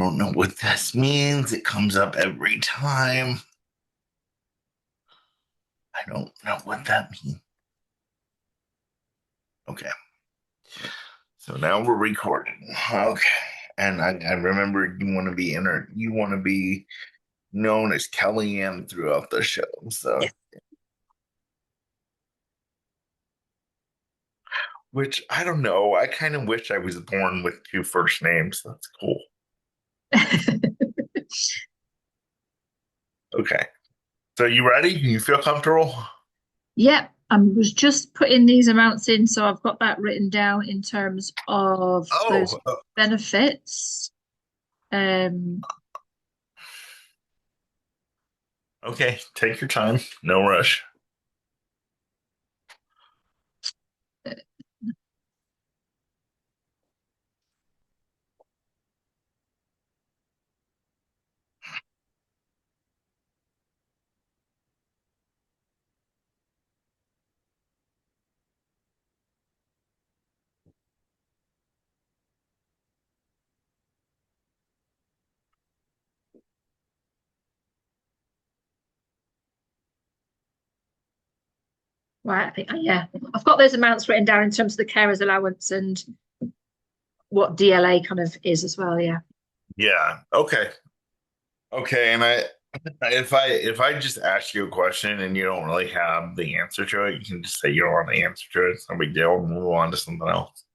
don't know what this means. It comes up every time. I don't know what that means. Okay. So now we're recording. Okay. And I remember you want to be known as Kellyanne throughout the show. So Yes. which I don't know. I kind of wish I was born with two first names. That's cool. Okay. So you ready? You feel comfortable? Yep, I was just putting these amounts in, so I've got that written down in terms of those Oh, benefits. Um, okay. Take your time. No rush. right, I think, yeah, I've got those amounts written down in terms of the carer's allowance and what DLA kind of is as well. Yeah. Yeah. Okay. Okay. And if I just ask you a question and you don't really have the answer to it, you can just say you don't want the answer to it. It's no big deal. We'll move on to something else.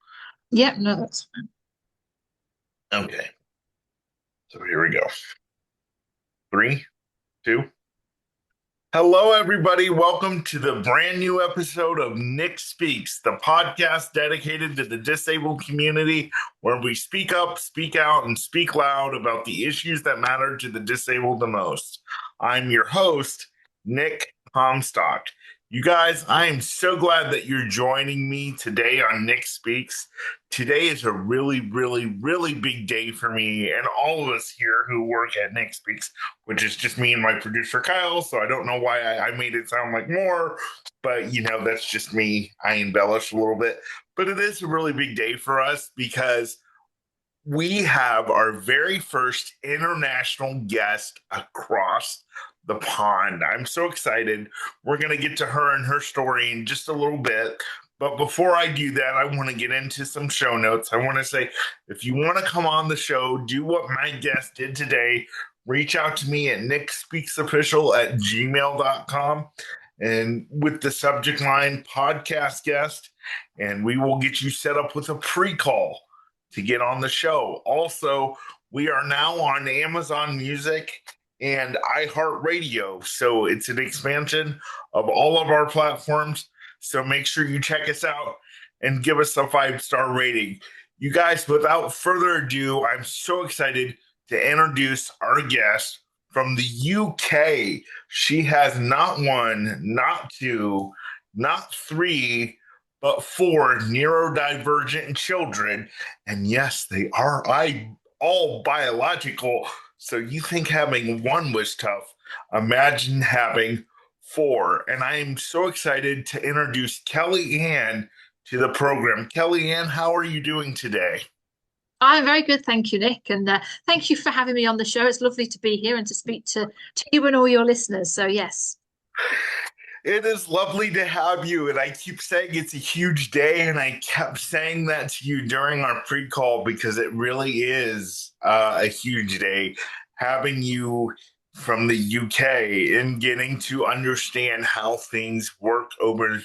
Yep, no, that's fine. Okay. So here we go. Three, two. Hello, everybody. Welcome to the brand new episode of Nick Speaks, the podcast dedicated to the disabled community, where we speak up, speak out, and speak loud about the issues that matter to the disabled the most. I'm your host, Nick Comstock. You guys, I am so glad that you're joining me today on Nick Speaks. Today is a really, really, really big day for me and all of us here who work at Nick Speaks, which is just me and my producer Kyle. So I don't know why I made it sound like more, but that's just me. I embellish a little bit, but it is a really big day for us because we have our very first international guest across the pond. I'm so excited. We're going to get to her and her story in just a little bit. But before I do that, I want to get into some show notes. I want to say if you want to come on the show, do what my guest did today. Reach out to me at nickspeaksofficial@gmail.com and with the subject line podcast guest, and we will get you set up with a pre-call to get on the show. Also, we are now on Amazon Music and iHeartRadio. So it's an expansion of all of our platforms. So make sure you check us out and give us a 5-star rating. You guys, without further ado, I'm so excited to introduce our guest from the UK. She has not one, not two, not three, but four neurodivergent children. And yes, they are all biological. So you think having one was tough. Imagine having four. And I am so excited to introduce Kellyanne to the program. Kellyanne, how are you doing today? I'm very good, thank you, Nick, and thank you for having me on the show. It's lovely to be here and to speak to you and all your listeners. So yes. It is lovely to have you. And I keep saying it's a huge day. And I kept saying that to you during our pre call because it really is a huge day having you from the UK and getting to understand how things work over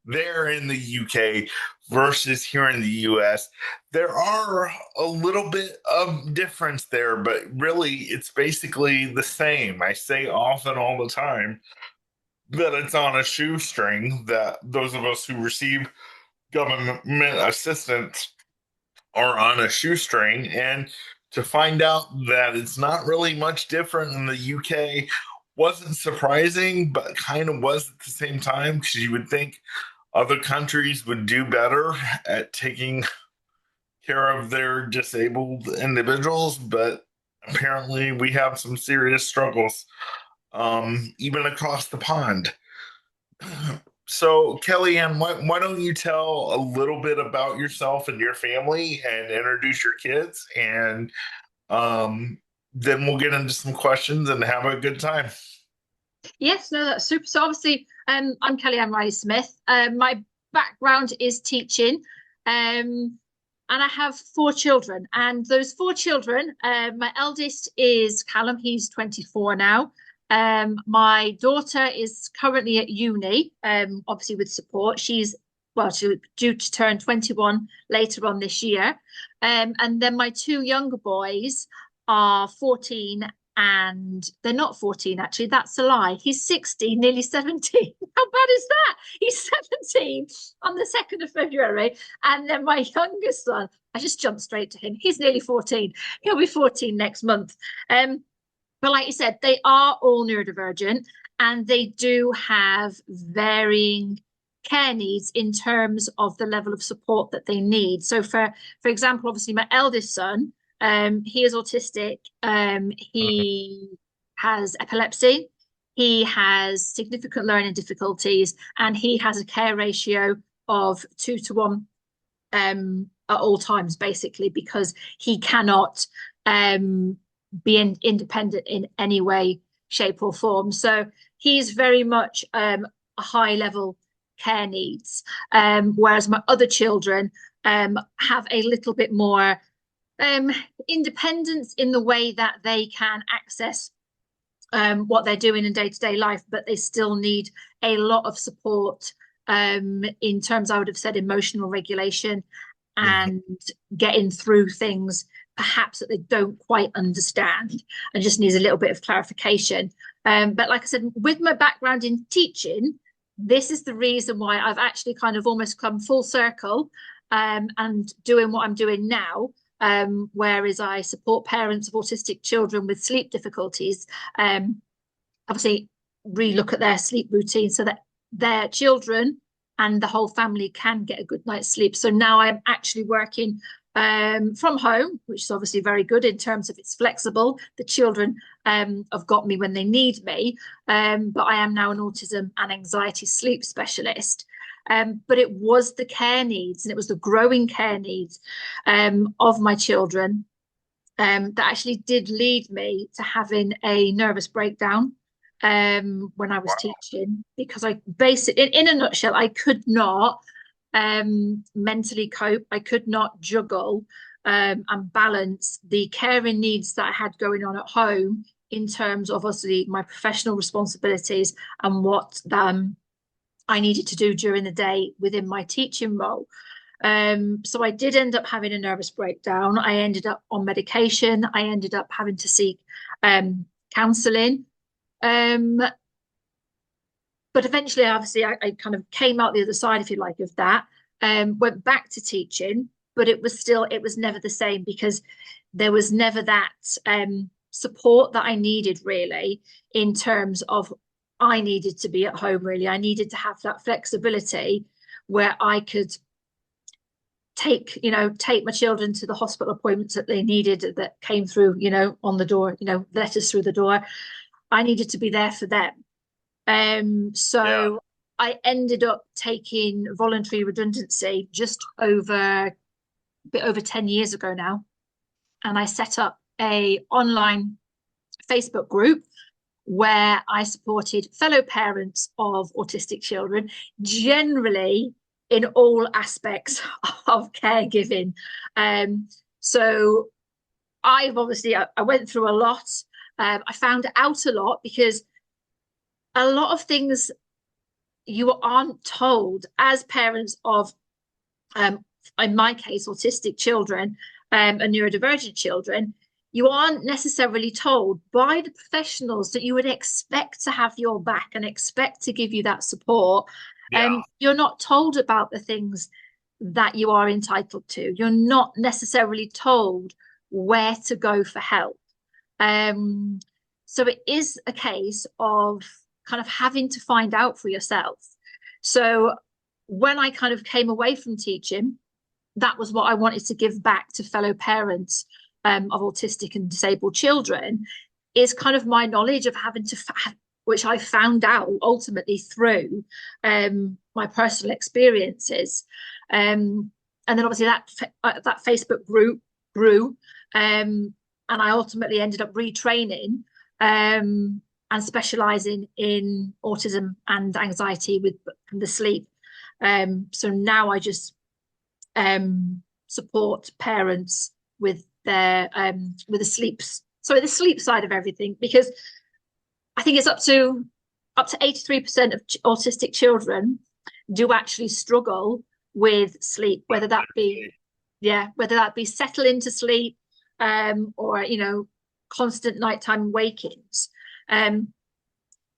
there in the UK versus here in the US. There are a little bit of difference there, but really it's basically the same. I say often all the time that it's on a shoestring, that those of us who receive government assistance are on a shoestring. And to find out that it's not really much different in the UK wasn't surprising, but kind of was at the same time because you would think other countries would do better at taking care of their disabled individuals, but apparently we have some serious struggles, even across the pond. So, Kellyanne, why don't you tell a little bit about yourself and your family and introduce your kids? And Um, then we'll get into some questions and have a good time. Yes, no, that's super. So obviously, I'm Kellyanne Riley Smith. My background is teaching, and I have four children. And those four children, my eldest is Callum. He's 24 now. My daughter is currently at uni, obviously with support. She's due to turn 21 later on this year. And then my two younger boys are 14 and they're not 14 actually, that's a lie. He's 16, nearly 17. How bad is that? He's 17 on the 2nd of February. And then my youngest son, I just jumped straight to him. He's nearly 14. He'll be 14 next month. But like you said, they are all neurodivergent and they do have varying care needs in terms of the level of support that they need. So for example, obviously my eldest son, he is autistic. Mhm. He has epilepsy. He has significant learning difficulties, and he has a care ratio of 2 to 1 at all times, basically, because he cannot be independent in any way, shape, or form. So he's very much a high level care needs, whereas my other children have a little bit more um, independence in the way that they can access what they're doing in day-to-day life, but they still need a lot of support in terms, I would have said, emotional regulation Mhm. and getting through things perhaps that they don't quite understand and just needs a little bit of clarification. But like I said, with my background in teaching, this is the reason why I've actually kind of almost come full circle and doing what I'm doing now. Whereas I support parents of autistic children with sleep difficulties, obviously relook at their sleep routine so that their children and the whole family can get a good night's sleep. So now I'm actually working from home, which is obviously very good in terms of it's flexible. The children have got me when they need me, but I am now an autism and anxiety sleep specialist. But it was the care needs and it was the growing care needs of my children that actually did lead me to having a nervous breakdown when I was Wow. teaching because I basically, in a nutshell, I could not mentally cope. I could not juggle and balance the caring needs that I had going on at home in terms of obviously my professional responsibilities and what I needed to do during the day within my teaching role. So I did end up having a nervous breakdown. I ended up on medication. I ended up having to seek counselling. Um, but eventually, obviously, I kind of came out the other side, if you like, of that. Went back to teaching, but it was never the same because there was never that support that I needed really in terms of I needed to be at home really. I needed to have that flexibility where I could take my children to the hospital appointments that they needed that came through, on the door, letters through the door. I needed to be there for them. Yeah. So I ended up taking voluntary redundancy just over a bit over 10 years ago now. And I set up a online Facebook group where I supported fellow parents of autistic children, generally in all aspects of caregiving. So I went through a lot. I found out a lot because a lot of things you aren't told as parents of, um, in my case, autistic children and neurodivergent children. You aren't necessarily told by the professionals that you would expect to have your back and expect to give you that support. Yeah. You're not told about the things that you are entitled to. You're not necessarily told where to go for help. Um, so it is a case of kind of having to find out for yourself. So when I kind of came away from teaching, that was what I wanted to give back to fellow parents of autistic and disabled children is kind of my knowledge of having to, which I found out ultimately through my personal experiences. And then obviously that Facebook group grew. and I ultimately ended up retraining and specializing in autism and anxiety with from the sleep. So now I just support parents with the the sleep side of everything, because I think it's up to 83% of autistic children do actually struggle with sleep, whether that be settle into sleep, or constant nighttime wakings. Um,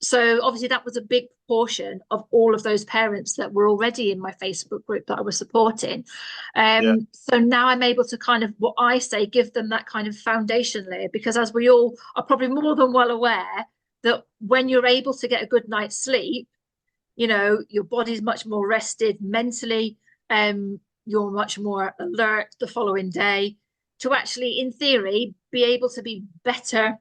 so obviously that was a big proportion of all of those parents that were already in my Facebook group that I was supporting. Yeah. So now I'm able to kind of, what I say, give them that kind of foundation layer, because as we all are probably more than well aware, that when you're able to get a good night's sleep, your body's much more rested mentally, you're much more alert the following day to actually, in theory, be able to be better,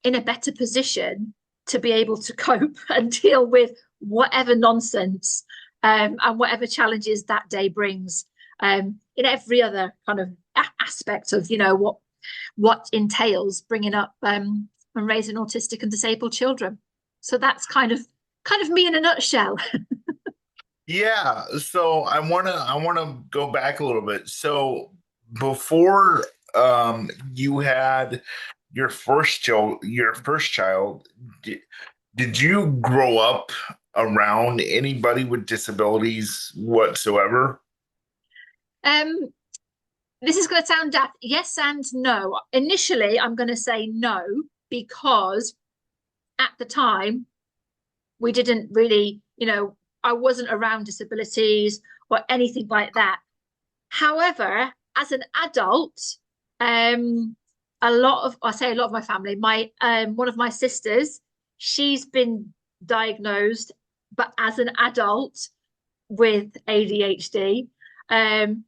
in a better position to be able to cope and deal with whatever nonsense, and whatever challenges that day brings, in every other kind of aspect of what entails bringing up and raising autistic and disabled children. So that's kind of me in a nutshell. Yeah, so I wanna go back a little bit. So before you had your first child, did you grow up around anybody with disabilities whatsoever? um, this is going to sound daft. Yes and no. Initially, I'm going to say no, because at the time we didn't really, I wasn't around disabilities or anything like that. However, as an adult, um, a lot of my family, one of my sisters, she's been diagnosed, but as an adult with ADHD. Um,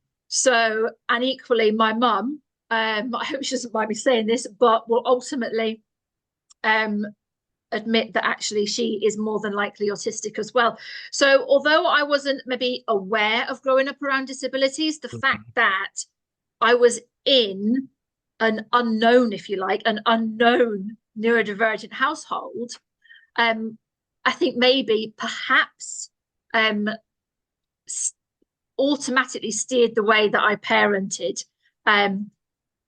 and equally, my mum, I hope she doesn't mind me saying this, but will ultimately um, admit that actually she is more than likely autistic as well. So, although I wasn't maybe aware of growing up around disabilities, the fact that I was in an unknown, if you like, an unknown neurodivergent household, um, I think maybe perhaps um, automatically steered the way that I parented um,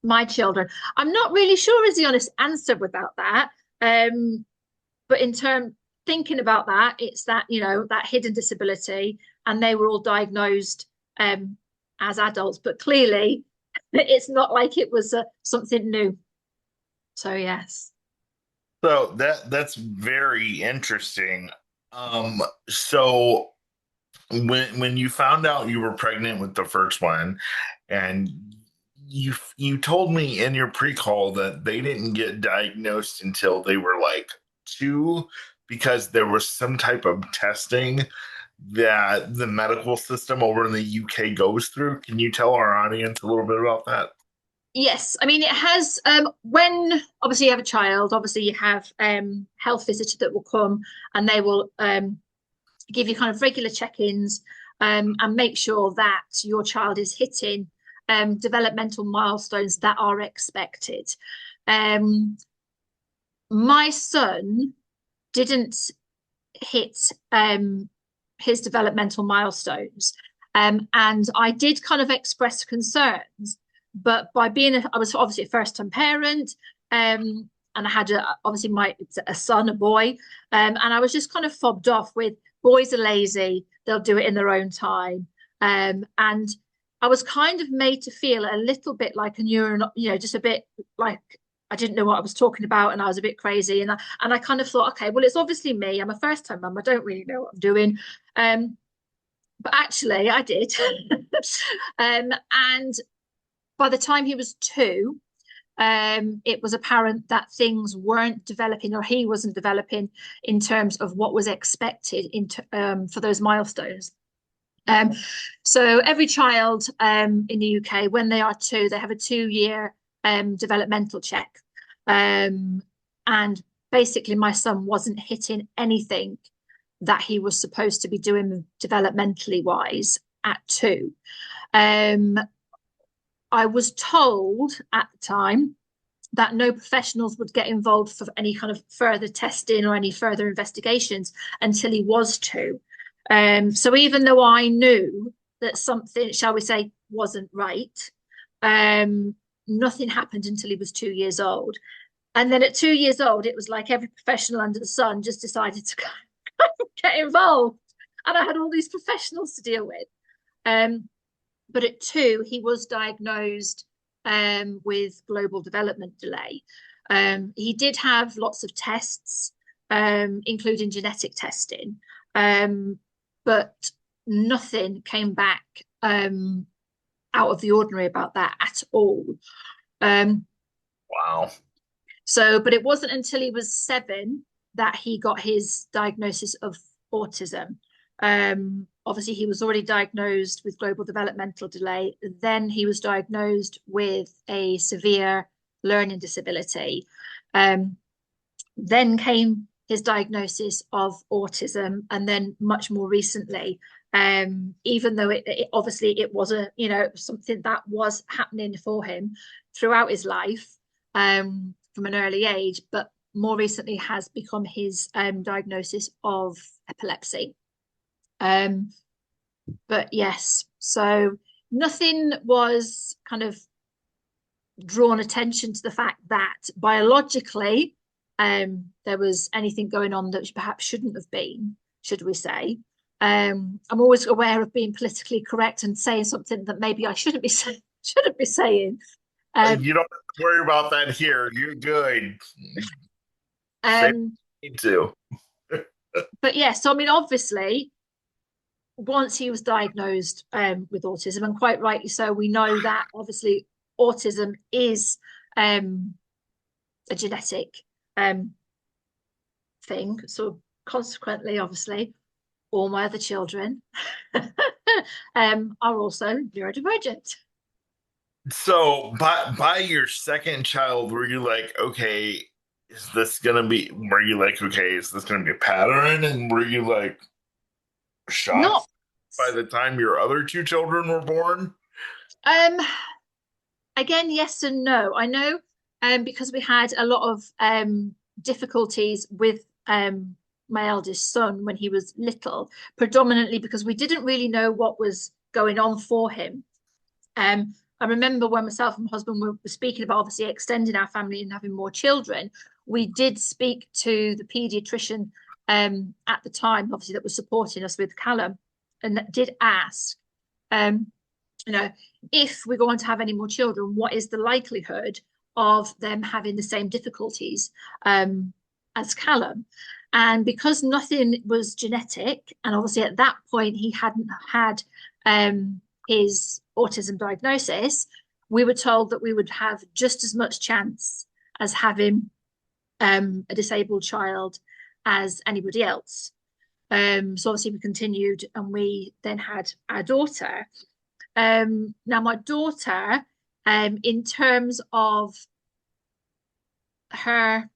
my children. I'm not really sure is the honest answer without that. But in term thinking about that, it's that that hidden disability, and they were all diagnosed as adults, but clearly it's not like it was something new. So yes. So that's very interesting. So when you found out you were pregnant with the first one, and you told me in your pre-call that they didn't get diagnosed until they were like two, because there was some type of testing that the medical system over in the UK goes through. Can you tell our audience a little bit about that? Yes, I mean it has. When obviously you have a child, obviously you have health visitors that will come, and they will give you kind of regular check-ins, and make sure that your child is hitting developmental milestones that are expected. Um, my son didn't hit his developmental milestones, and I did kind of express concerns, but I was obviously a first-time parent, and I had obviously a son, a boy, and I was just kind of fobbed off with boys are lazy, they'll do it in their own time, and I was kind of made to feel a little bit like a neuron, just a bit like I didn't know what I was talking about, and I was a bit crazy, and I kind of thought, okay, well, it's obviously me. I'm a first time mum. I don't really know what I'm doing. But actually, I did. And by the time he was two, it was apparent that things weren't developing, or he wasn't developing in terms of what was expected for those milestones. Um, so every child in the UK, when they are two, they have a 2 year developmental check. And basically, my son wasn't hitting anything that he was supposed to be doing developmentally wise at two. Um, I was told at the time that no professionals would get involved for any kind of further testing or any further investigations until he was two. So even though I knew that something, shall we say, wasn't right, um, nothing happened until he was 2 years old. And then at 2 years old, it was like every professional under the sun just decided to get involved. And I had all these professionals to deal with. Um, but at two, he was diagnosed with global development delay. He did have lots of tests, including genetic testing, um, but nothing came back out of the ordinary about that at all. Um, Wow. but it wasn't until he was 7 that he got his diagnosis of autism. Obviously, he was already diagnosed with global developmental delay. Then he was diagnosed with a severe learning disability. Um, then came his diagnosis of autism, and then much more recently, even though it obviously it was a something that was happening for him throughout his life from an early age, but more recently has become his diagnosis of epilepsy. Um, but yes, so nothing was kind of drawn attention to the fact that biologically there was anything going on that perhaps shouldn't have been, should we say. I'm always aware of being politically correct and saying something that maybe I shouldn't be saying. You don't have to worry about that here. You're good. Say Um, me too. but yeah, so I mean, obviously, once he was diagnosed with autism, and quite rightly so, we know that obviously autism is a genetic um, thing. So consequently, obviously, all my other children are also neurodivergent. So by your second child, were you like, okay, is this gonna be? Were you like, okay, is this gonna be a pattern? And were you like shocked Not by the time your other two children were born? um again, yes and no. I know because we had a lot of difficulties with my eldest son when he was little, predominantly because we didn't really know what was going on for him. I remember when myself and my husband were speaking about obviously extending our family and having more children, we did speak to the paediatrician at the time, obviously, that was supporting us with Callum, and that did ask, um, you know, if we're going to have any more children, what is the likelihood of them having the same difficulties as Callum? And because nothing was genetic, and obviously at that point he hadn't had his autism diagnosis, we were told that we would have just as much chance as having a disabled child as anybody else. So obviously we continued and we then had our daughter. Now my daughter, in terms of her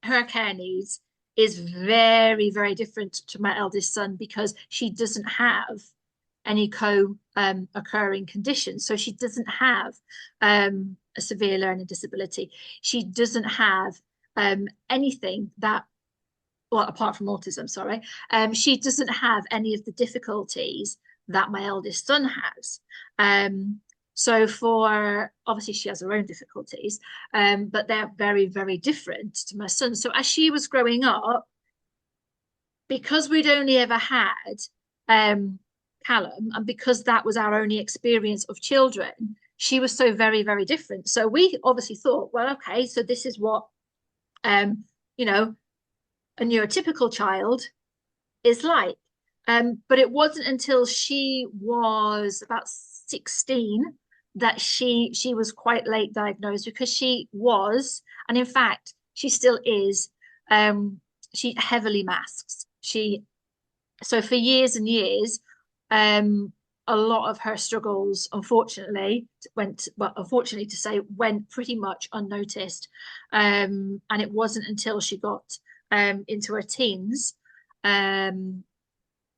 her care needs, is very, very different to my eldest son because she doesn't have any co-occurring conditions. So she doesn't have a severe learning disability. She doesn't have anything that, well, apart from autism, sorry, she doesn't have any of the difficulties that my eldest son has. So for obviously she has her own difficulties, but they're very, very different to my son. So as she was growing up, because we'd only ever had Callum, and because that was our only experience of children, she was so very, very different. So we obviously thought, well, okay, so this is what you know, a neurotypical child is like. But it wasn't until she was about 16 that she was quite late diagnosed because she was, and in fact, she still is, she heavily masks. So for years and years, a lot of her struggles, unfortunately, unfortunately to say, went pretty much unnoticed. And it wasn't until she got into her teens that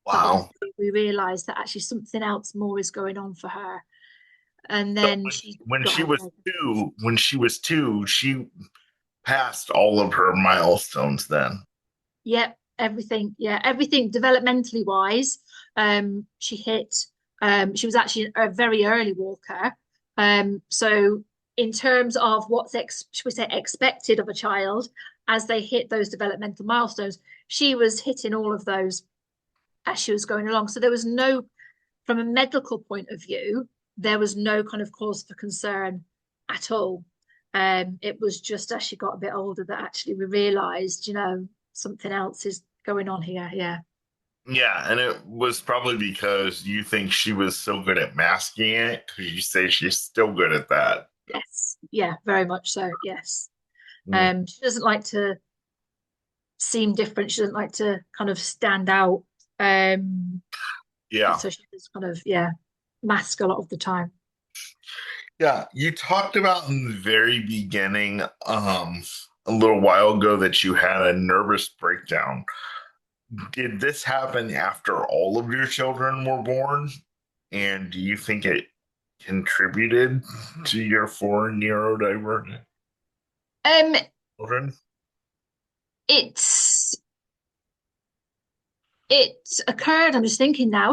Wow. obviously we realized that actually something else more is going on for her. and So then she when got she her was leg. two, she passed all of her milestones then. Yep, everything. Yeah, everything developmentally wise. She hit. She was actually a very early walker. So in terms of what's should we say expected of a child as they hit those developmental milestones, she was hitting all of those as she was going along. So there was no, from a medical point of view, there was no kind of cause for concern at all. It was just as she got a bit older that actually we realized, something else is going on here. Yeah. Yeah, and it was probably because you think she was so good at masking it, because you say she's still good at that. Yes. Yeah, very much so. Yes. Mm. She doesn't like to seem different. She doesn't like to kind of stand out. Yeah. So she just kind of, yeah, mask a lot of the time. Yeah. You talked about in the very beginning, a little while ago that you had a nervous breakdown. Did this happen after all of your children were born? And do you think it contributed to your four neurodivergent Um, children? it's it occurred, I'm just thinking now.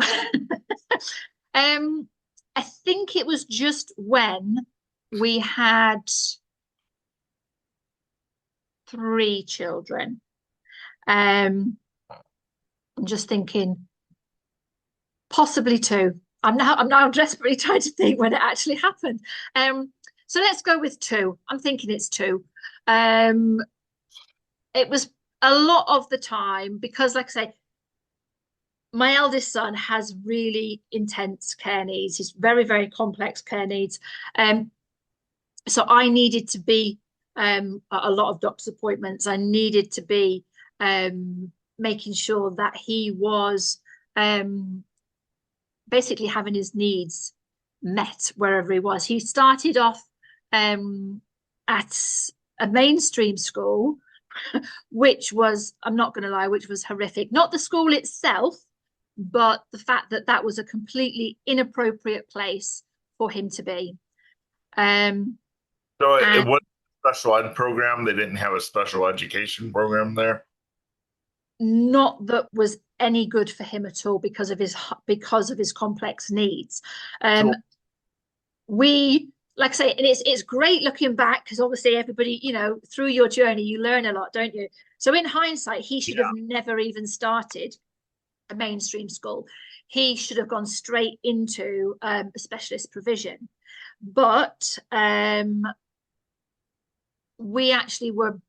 um, I think it was just when we had three children. I'm just thinking possibly two. I'm now desperately trying to think when it actually happened. So let's go with two. I'm thinking it's two. Um, it was a lot of the time because, like I say, my eldest son has really intense care needs. He's very, very complex care needs. Um, so I needed to be at a lot of doctor's appointments. I needed to be making sure that he was um, basically having his needs met wherever he was. He started off um, at a mainstream school, which was, I'm not going to lie, which was horrific. Not the school itself, but the fact that that was a completely inappropriate place for him to be. Um, So it and was a special ed program. They didn't have a special education program there. not that was any good for him at all because of his complex needs. Um, So we like I say, and it's great looking back because obviously everybody, through your journey, you learn a lot, don't you? So in hindsight, he should have yeah. never even started a mainstream school. He should have gone straight into a specialist provision. But we actually were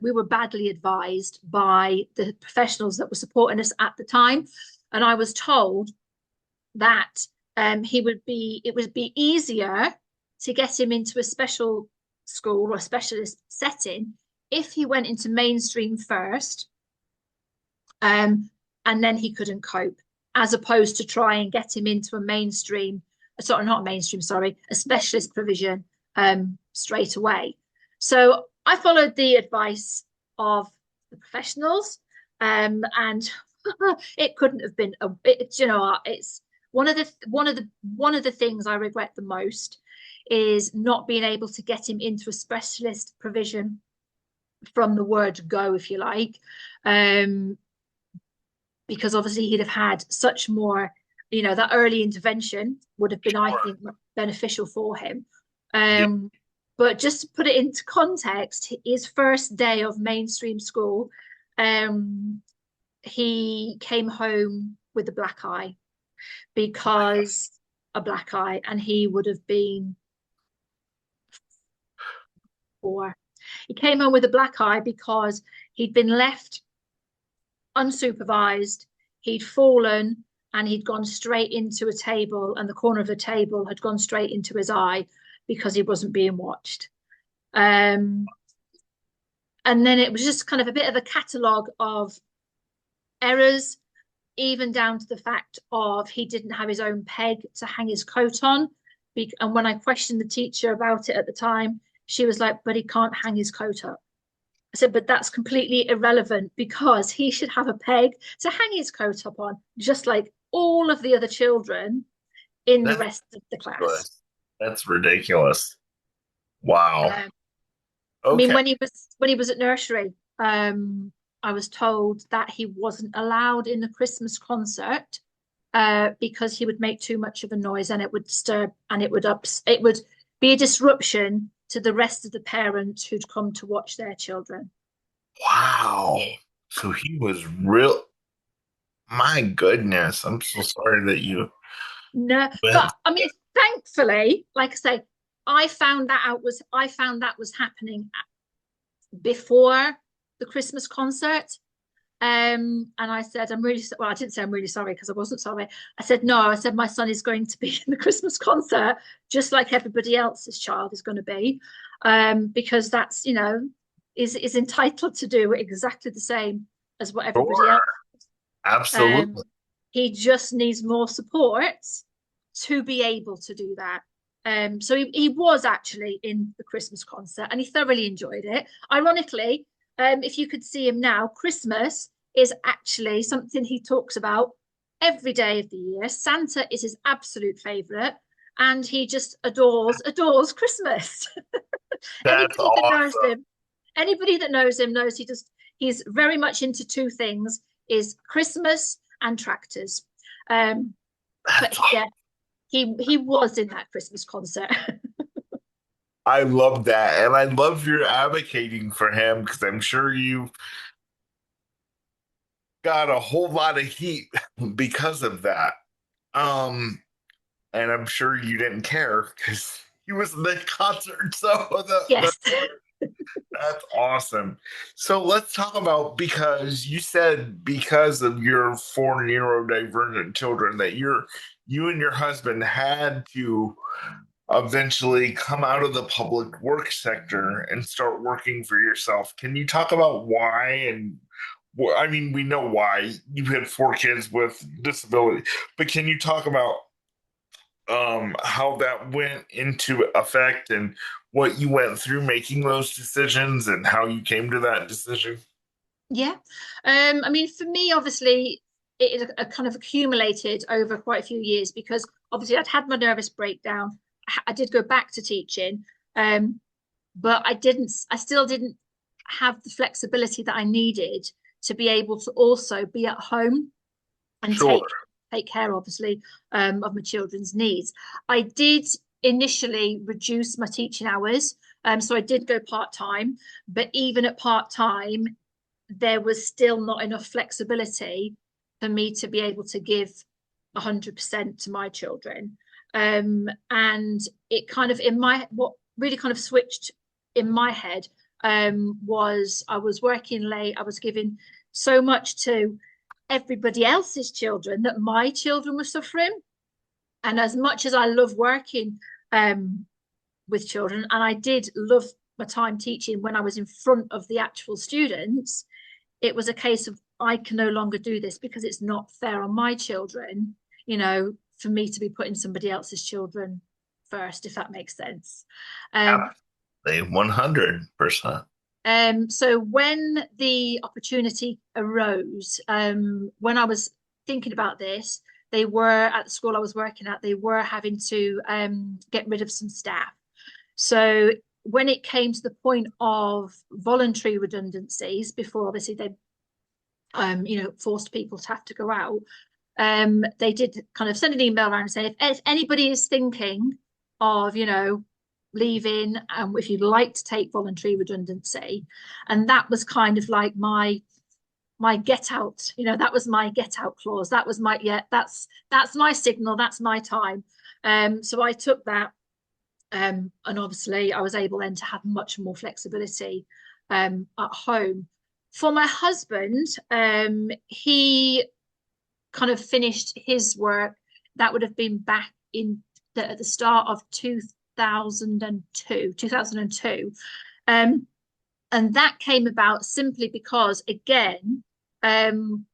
we were badly advised by the professionals that were supporting us at the time. And I was told that it would be easier to get him into a special school or a specialist setting if he went into mainstream first, um, and then he couldn't cope, as opposed to try and get him into a mainstream, sorry, not a mainstream, sorry, a specialist provision straight away. So I followed the advice of the professionals, and it couldn't have been it's one of the things I regret the most is not being able to get him into a specialist provision from the word go, if you like, um, because obviously he'd have had such more, that early intervention would have been, I Sure. think, beneficial for him. Yeah. Um, but just to put it into context, his first day of mainstream school, um, he came home with a black eye because a black eye, and he would have been 4. He came home with a black eye because he'd been left unsupervised, he'd fallen, and he'd gone straight into a table, and the corner of the table had gone straight into his eye because he wasn't being watched. Um, and then it was just kind of a bit of a catalogue of errors, even down to the fact of he didn't have his own peg to hang his coat on. And when I questioned the teacher about it at the time, she was like, but he can't hang his coat up. I said, but that's completely irrelevant because he should have a peg to hang his coat up on, just like all of the other children in the That's rest of the class. ridiculous. That's ridiculous. Wow. Um, I mean, Okay. when he was at nursery, I was told that he wasn't allowed in the Christmas concert because he would make too much of a noise and it would disturb and it would be a disruption to the rest of the parents who'd come to watch their children. Wow. So he was real. My goodness. I'm so sorry that you No, went. but I mean, thankfully, like I say, I found that was happening before the Christmas concert. And I said, well, I didn't say I'm really sorry because I wasn't sorry. I said, no, I said, my son is going to be in the Christmas concert just like everybody else's child is going to be. Because that's, is entitled to do exactly the same as what everybody Sure. else. Um, Absolutely. he just needs more support to be able to do that. So he was actually in the Christmas concert and he thoroughly enjoyed it. Ironically, if you could see him now, Christmas is actually something he talks about every day of the year. Santa is his absolute favorite, and he just adores Christmas. That's Anybody that knows awesome. him, anybody that knows him knows he's very much into two things: is Christmas and tractors. Um, but That's yeah, he was in that Christmas concert. I love that. And I love your advocating for him because I'm sure you got a whole lot of heat because of that. Um, and I'm sure you didn't care because he was in the concert. So Yes. that's awesome. So let's talk about because you said because of your four neurodivergent children that you and your husband had to eventually come out of the public work sector and start working for yourself. Can you talk about why and I mean, we know why you had four kids with disability, but can you talk about how that went into effect and what you went through making those decisions and how you came to that decision? Yeah. I mean, for me, obviously, it kind of accumulated over quite a few years because obviously I'd had my nervous breakdown. I did go back to teaching, um, but I still didn't have the flexibility that I needed to be able to also be at home and Sure. take care, obviously, of my children's needs. I did initially reduce my teaching hours, so I did go part time, but even at part time, there was still not enough flexibility for me to be able to give 100% to my children. And it kind of what really kind of switched in my head was I was working late. I was giving so much to everybody else's children that my children were suffering. And as much as I love working um, with children, and I did love my time teaching when I was in front of the actual students, it was a case of I can no longer do this because it's not fair on my children, for me to be putting somebody else's children first, if that makes sense. Um, Absolutely, 100%. so when the opportunity arose, when I was thinking about this, they were at the school I was working at, they were having to get rid of some staff. So when it came to the point of voluntary redundancies, before obviously they forced people to have to go out, they did kind of send an email around and say if anybody is thinking of, leaving, if you'd like to take voluntary redundancy, and that was kind of like my get out, that was my get out clause. That was my that's my signal. That's my time. So I took that, and obviously I was able then to have much more flexibility at home. For my husband, he kind of finished his work. That would have been back at the start of 2002. And that came about simply because, again, um,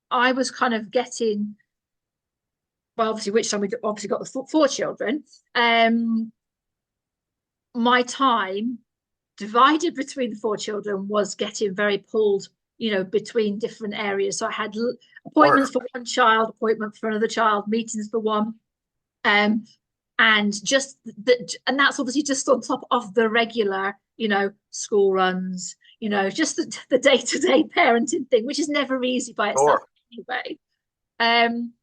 I was kind of getting, well, obviously, which time we obviously got the four children. My time divided between the four children was getting very pulled, between different areas. So I had Or appointments for one child, appointment for another child, meetings for one. Um, and just that, and that's obviously just on top of the regular, school runs, just the day-to-day parenting thing, which is never easy by itself Sure. anyway. um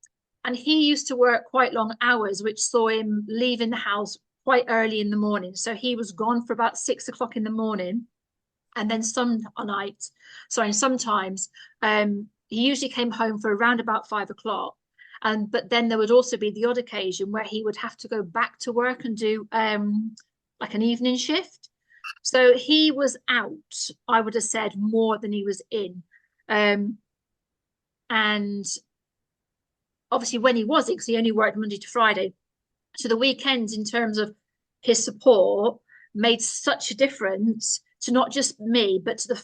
and he used to work quite long hours, which saw him leaving the house quite early in the morning, so he was gone for about 6 o'clock in the morning. And then sometimes he usually came home for around about 5 o'clock. And but then there would also be the odd occasion where he would have to go back to work and do like an evening shift. So he was out, I would have said, more than he was in. Um, and obviously when he was in, because he only worked Monday to Friday, so the weekends in terms of his support made such a difference to not just me, but to the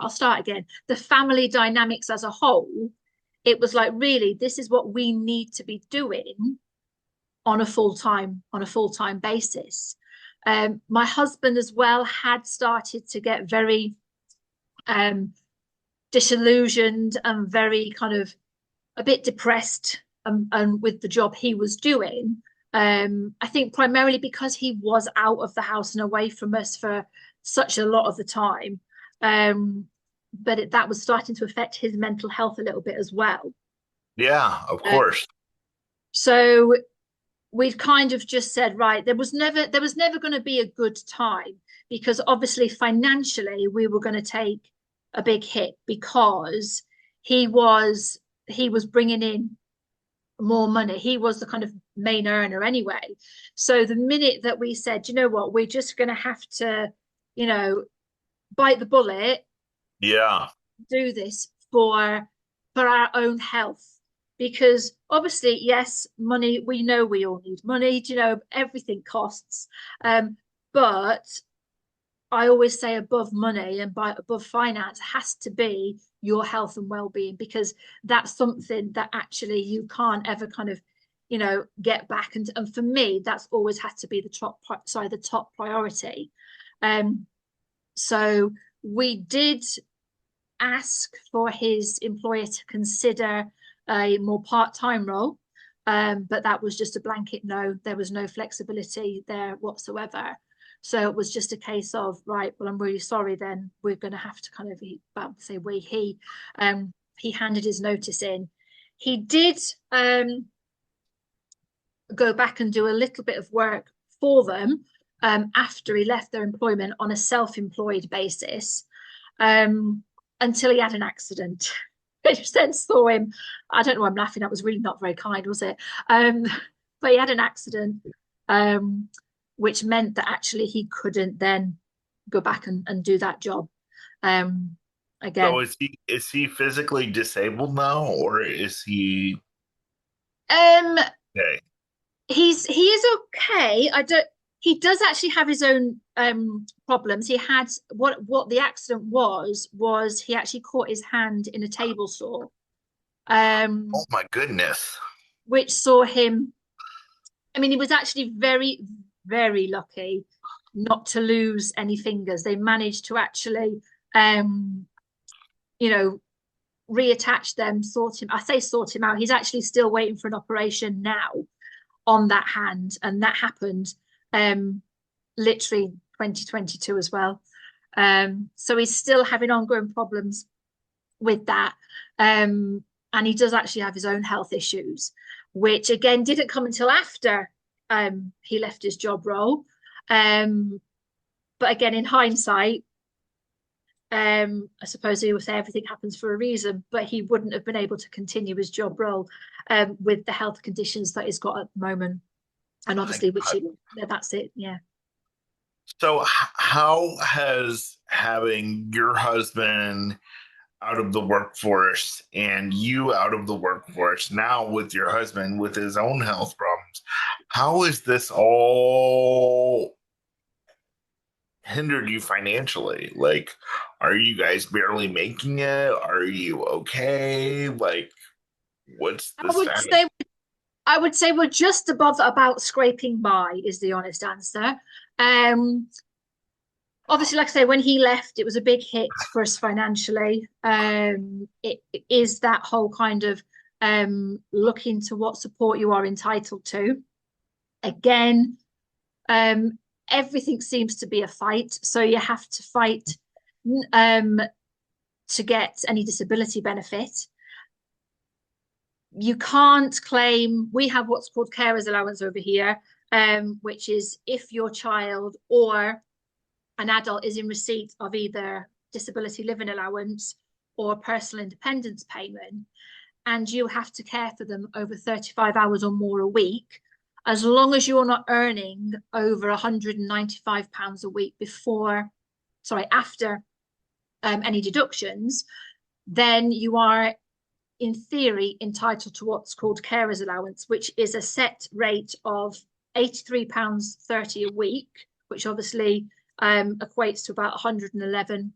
I'll start again. The family dynamics as a whole. It was like, really, this is what we need to be doing on a full time basis. My husband as well had started to get very um, disillusioned and very kind of a bit depressed, and with the job he was doing. I think primarily because he was out of the house and away from us for such a lot of the time. That was starting to affect his mental health a little bit as well. Yeah, of Uh, course. so we've kind of just said, right, there was never going to be a good time, because obviously financially we were going to take a big hit, because he was he was bringing in more money. He was the kind of main earner anyway. So the minute that we said, you know what, we're just going to have to, you know, bite the bullet, Yeah. do this for our own health, because obviously, yes, money, we know we all need money, everything costs. But I always say above money and above finance has to be your health and well-being, because that's something that actually you can't ever kind of, get back. And for me, that's always had to be the top priority. So we did ask for his employer to consider a more part-time role. But that was just a blanket no. There was no flexibility there whatsoever. So it was just a case of, right, well, I'm really sorry, then we're going to have to kind of, say he handed his notice in. He did go back and do a little bit of work for them after he left their employment on a self-employed basis, um, until he had an accident. Which then saw him, I don't know why I'm laughing, that was really not very kind, was it? Um, but he had an accident, um, which meant that actually he couldn't then go back and do that job um, So again. is he physically disabled now, or is he Um, okay? he is okay. I don't. He does actually have his own problems. He had what the accident was he actually caught his hand in a table saw, Oh um, my goodness. which saw him. I mean, he was actually very, very lucky not to lose any fingers. They managed to actually, um, you know, reattach them, sort him. I say sort him out. He's actually still waiting for an operation now on that hand, and that happened um, literally 2022 as well. So he's still having ongoing problems with that. And he does actually have his own health issues, which again didn't come until after he left his job role. Um, but again, in hindsight, I suppose he would say everything happens for a reason, but he wouldn't have been able to continue his job role with the health conditions that he's got at the moment. And My obviously, God. that's it. Yeah. So how has having your husband out of the workforce and you out of the workforce now with your husband with his own health problems, how is this all hindered you financially? Like, are you guys barely making it? Are you okay? Like, what's I the would status? say I would say we're just above about scraping by is the honest answer. Um, Obviously, like I say, when he left, it was a big hit for us financially. It is that whole kind of look into what support you are entitled to. Again, um, everything seems to be a fight. So you have to fight um, to get any disability benefit. You can't claim, we have what's called carers allowance over here, which is if your child or an adult is in receipt of either disability living allowance or personal independence payment, and you have to care for them over 35 hours or more a week, as long as you're not earning over £195 a week after any deductions, then you are in theory entitled to what's called carers allowance, which is a set rate of £83.30 a week, which obviously equates to about $111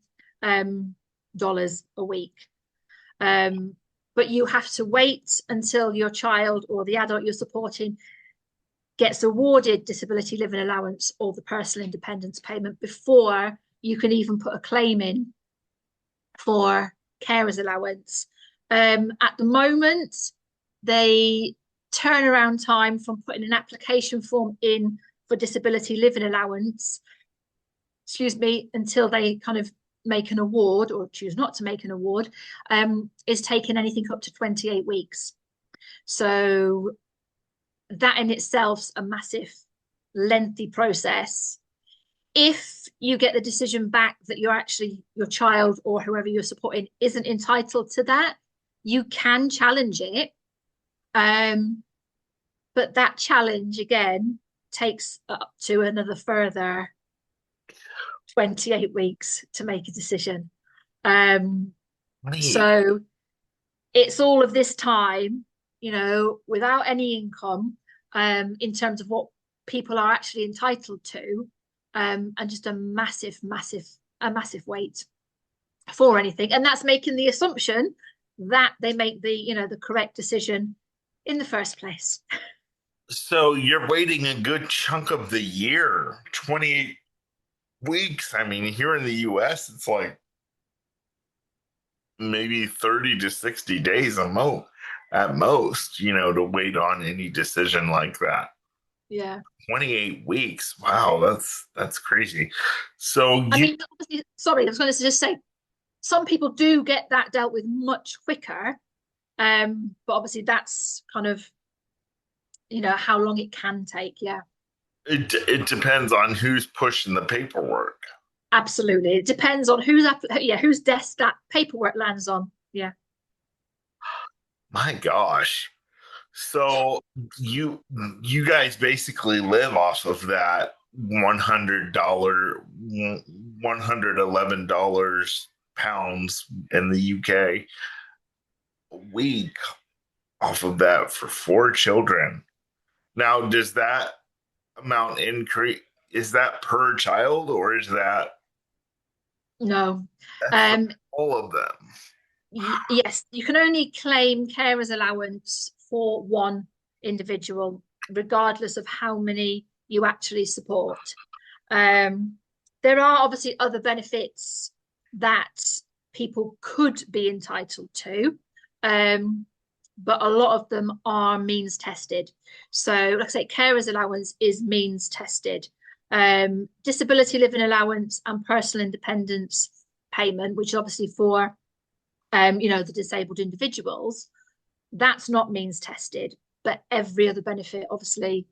a week. But you have to wait until your child or the adult you're supporting gets awarded disability living allowance or the personal independence payment before you can even put a claim in for carers allowance. At the moment, the turnaround time from putting an application form in for disability living allowance, until they kind of make an award or choose not to make an award, is taking anything up to 28 weeks. So that in itself's a massive, lengthy process. If you get the decision back that your child or whoever you're supporting isn't entitled to that, you can challenge it. But that challenge again takes up to another further 28 weeks to make a decision. Right. So it's all of this time, without any income, in terms of what people are actually entitled to, and just a massive wait for anything. And that's making the assumption that they make the correct decision in the first place. So you're waiting a good chunk of the year, 28 weeks. I mean, here in the US, it's like maybe 30 to 60 days at most, to wait on any decision like that. Yeah. 28 weeks. Wow, that's crazy. So I you mean, sorry, I was going to just say some people do get that dealt with much quicker. But obviously that's kind of, how long it can take. Yeah, it depends on who's pushing the paperwork. absolutely. It depends on whose desk that paperwork lands on. Yeah. My gosh. So you guys basically live off of that $111 pounds in the UK a week off of that for four children. Now, does that amount increase? Is that per child or is No. that for Um, all of them? yes, you can only claim carers allowance for one individual, regardless of how many you actually support. Um, there are obviously other benefits that people could be entitled to, but a lot of them are means tested. So, like I say, carers allowance is means tested. Disability living allowance and personal independence payment, which is obviously for the disabled individuals, that's not means tested, but every other benefit obviously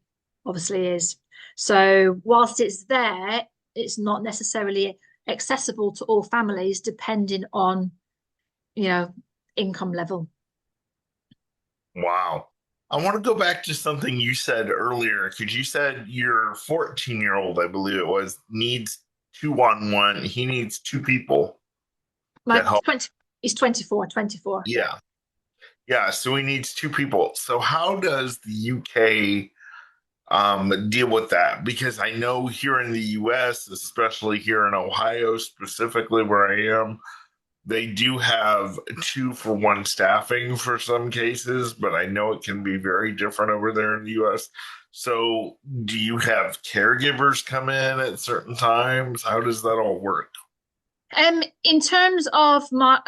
is. So whilst it's there, it's not necessarily accessible to all families depending on, you know, income level. Wow. I want to go back to something you said earlier because you said your 14-year-old, I believe it was, needs two on one. He needs two people to My help. 20 is 24. Yeah. Yeah. So he needs two people. So how does the UK deal with that? Because I know here in the US, especially here in Ohio, specifically where I am, they do have two for one staffing for some cases, but I know it can be very different over there in the US. So, do you have caregivers come in at certain times? How does that all work? In terms of my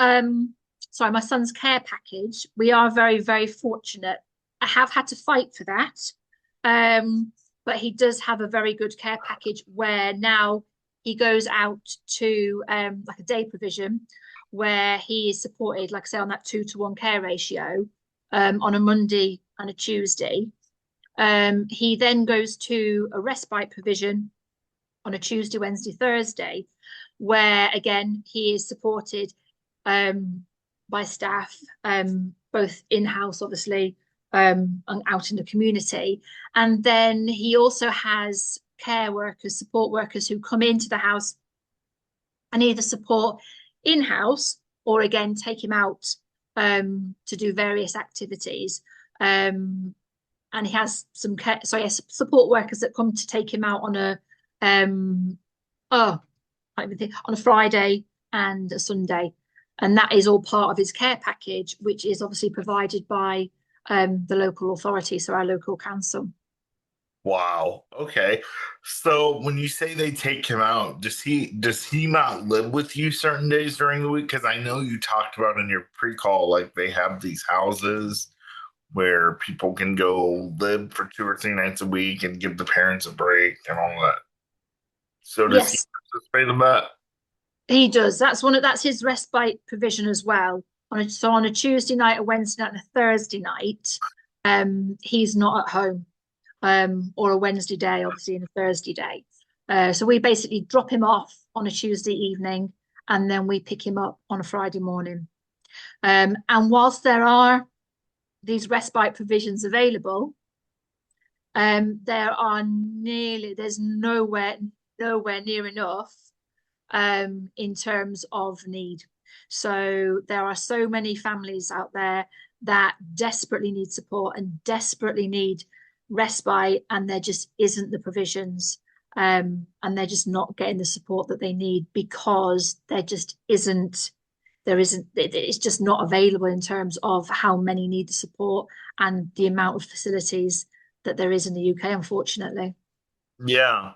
son's care package, we are very, very fortunate. I have had to fight for that. but he does have a very good care package where now he goes out to like a day provision where he is supported, like I say, on that 2-to-1 care ratio on a Monday and a Tuesday. He then goes to a respite provision on a Tuesday, Wednesday, Thursday, where again he is supported um, by staff, both in-house, obviously, and out in the community. And then he also has care workers, support workers who come into the house and either support in-house or again take him out to do various activities. And he has some support workers that come to take him out on a um oh I don't even think on a Friday and a Sunday, and that is all part of his care package, which is obviously provided by the local authority, so our local council. Wow. Okay. So when you say they take him out, does he not live with you certain days during the week? Because I know you talked about in your pre-call, like they have these houses where people can go live for 2 or 3 nights a week and give the parents a break and all that. So does he Yes, participate in that? he does. That's his respite provision as well. So on a Tuesday night, a Wednesday night, and a Thursday night, he's not at home. Or a Wednesday day, obviously, and a Thursday day. So we basically drop him off on a Tuesday evening, and then we pick him up on a Friday morning. And whilst there are these respite provisions available, there's nowhere near enough in terms of need. So there are so many families out there that desperately need support and desperately need respite, and there just isn't the provisions. And they're just not getting the support that they need because it's just not available in terms of how many need the support and the amount of facilities that there is in the UK, unfortunately. Yeah.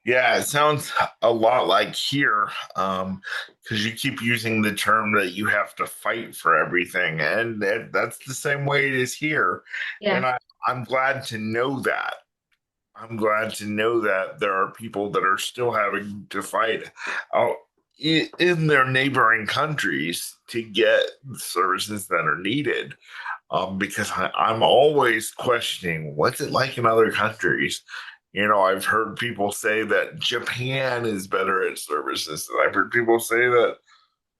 Yeah, it sounds a lot like here, because you keep using the term that you have to fight for everything, and that's the same way it is here. Yeah. And I'm glad to know that. I'm glad to know that there are people that are still having to fight out in their neighboring countries to get the services that are needed. Because I'm always questioning what's it like in other countries. I've heard people say that Japan is better at services, and I've heard people say that,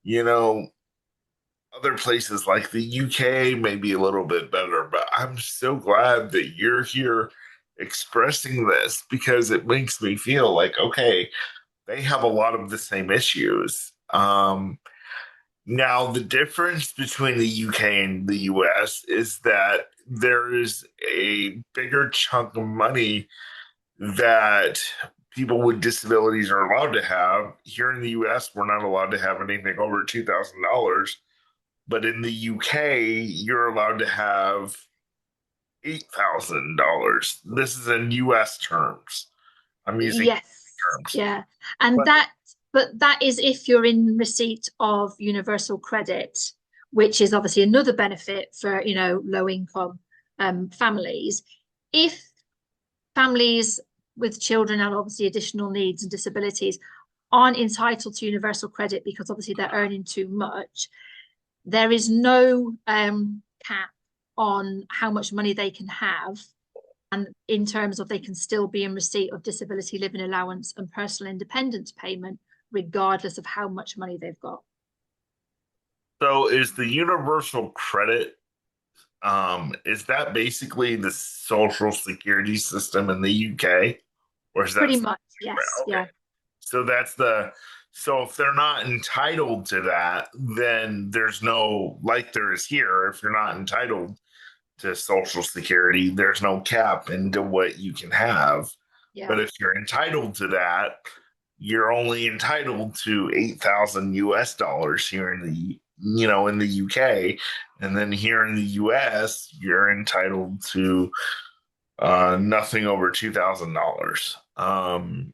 you know, other places like the UK may be a little bit better. But I'm so glad that you're here expressing this because it makes me feel like, okay, they have a lot of the same issues. Now, the difference between the UK and the US is that there is a bigger chunk of money that people with disabilities are allowed to have. Here in the US, we're not allowed to have anything over $2,000. But in the UK, you're allowed to have $8,000. This is in US terms. I'm using Yes, terms. yeah. And But that is if you're in receipt of universal credit, which is obviously another benefit for, low income families. If families with children and obviously additional needs and disabilities aren't entitled to universal credit because obviously they're earning too much, there is no cap on how much money they can have, and in terms of they can still be in receipt of disability living allowance and personal independence payment, regardless of how much money they've got. so is the universal credit, is that basically the social security system in the UK? Or is that Pretty something much, yes, different? yeah, Okay. So so if they're not entitled to that, then there's no, like there is here, if you're not entitled to Social Security, there's no cap into what you can have. yeah, But if you're entitled to that, you're only entitled to 8,000 US dollars here in the UK. And then here in the US, you're entitled to nothing over $2,000.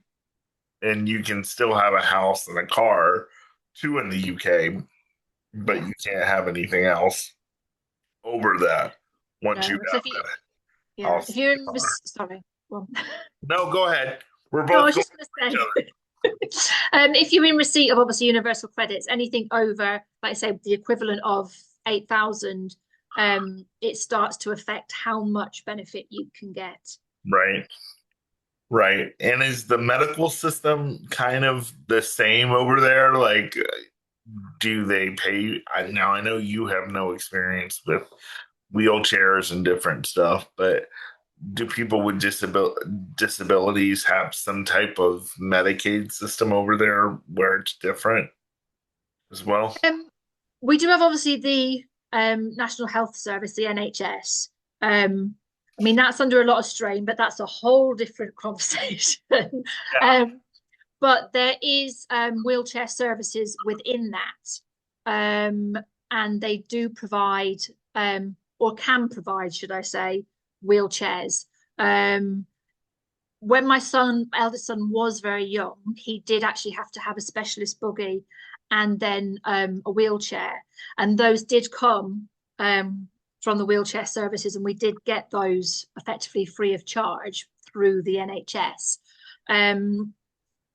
And you can still have a house and a car too in the UK, but yeah. you can't have anything else over that once you No, so have if you, that yeah, house if you're and in, car. sorry. Well, No, go ahead. We're no, I both was going just for each going to other. say, if you're in receipt of obviously universal credits, anything over, like I say, the equivalent of 8,000, it starts to affect how much benefit you can get. Right. Right. And is the medical system kind of the same over there? Like, do they pay? Now, I know you have no experience with wheelchairs and different stuff, but do people with disabilities have some type of Medicaid system over there where it's different as well? Um, we do have obviously the National Health Service, the NHS. I mean, that's under a lot of strain, but that's a whole different conversation. Yeah. um, but there is wheelchair services within that, and they do provide, or can provide, should I say, wheelchairs. Um, when my eldest son, was very young, he did actually have to have a specialist buggy and then a wheelchair. And those did come from the wheelchair services, and we did get those effectively free of charge through the NHS. Um,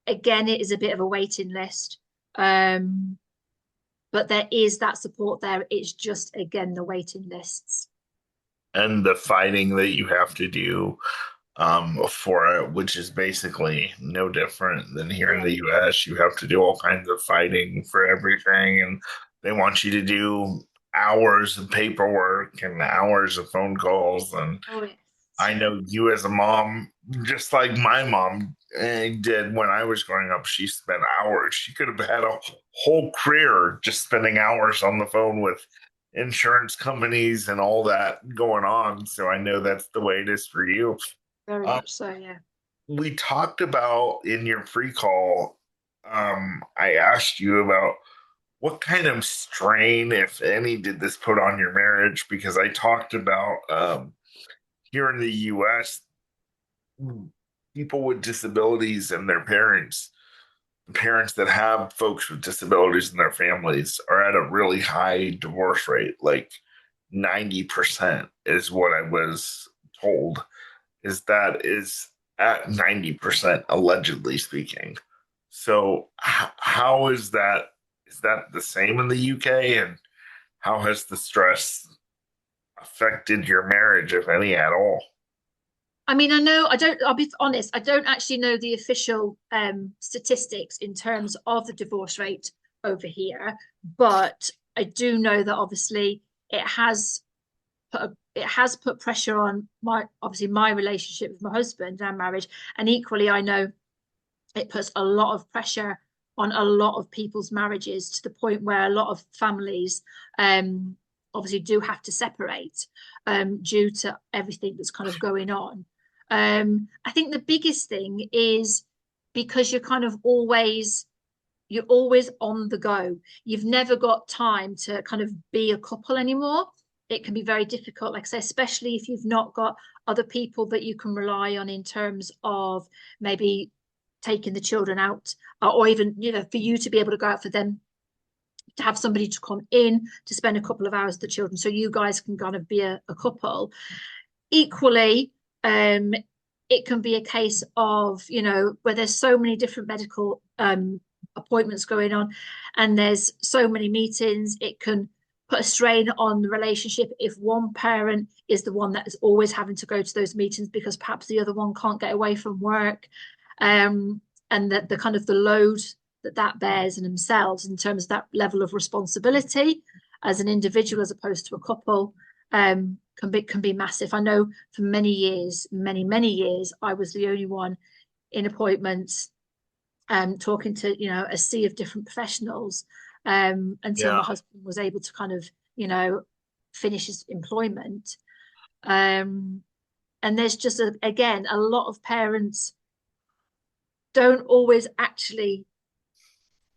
Again, it is a bit of a waiting list, um, but there is that support there. It's just, again, the waiting lists. And the fighting that you have to do for it, which is basically no different than here in Yeah. the US. You have to do all kinds of fighting for everything, and they want you to do hours of paperwork and hours of phone calls. And Oh, yes. I know you as a mom, just like my mom did when I was growing up, she spent hours. She could have had a whole career just spending hours on the phone with insurance companies and all that going on. So I know that's the way it is for you. Very Um, much so, yeah. we talked about in your pre-call, I asked you about what kind of strain, if any, did this put on your marriage? Because I talked about here in the US, people with disabilities and their parents that have folks with disabilities in their families are at a really high divorce rate. Like 90% is what I was told, is at 90%, allegedly speaking. So how is that? Is that the same in the UK? And how has the stress affected your marriage, if any at all? I mean, I know I don't, I'll be honest, I don't actually know the official statistics in terms of the divorce rate over here, but I do know that obviously it has put pressure on my obviously my relationship with my husband and marriage, and equally I know it puts a lot of pressure on a lot of people's marriages to the point where a lot of families obviously do have to separate due to everything that's kind of going on. I think the biggest thing is because you're always on the go. You've never got time to kind of be a couple anymore. It can be very difficult, like I say, especially if you've not got other people that you can rely on in terms of maybe taking the children out, or even, for you to be able to go out for them, to have somebody to come in to spend a couple of hours with the children so you guys can kind of be a couple. Equally, it can be a case of, where there's so many different medical appointments going on and there's so many meetings, it can put a strain on the relationship if one parent is the one that is always having to go to those meetings because perhaps the other one can't get away from work. And that the kind of the load that bears in themselves in terms of that level of responsibility as an individual as opposed to a couple, can be massive. I know for many years, many years, I was the only one in appointments, talking to a sea of different professionals, until Yeah. my husband was able to kind of finish his employment. Um, and there's just again a lot of parents don't always actually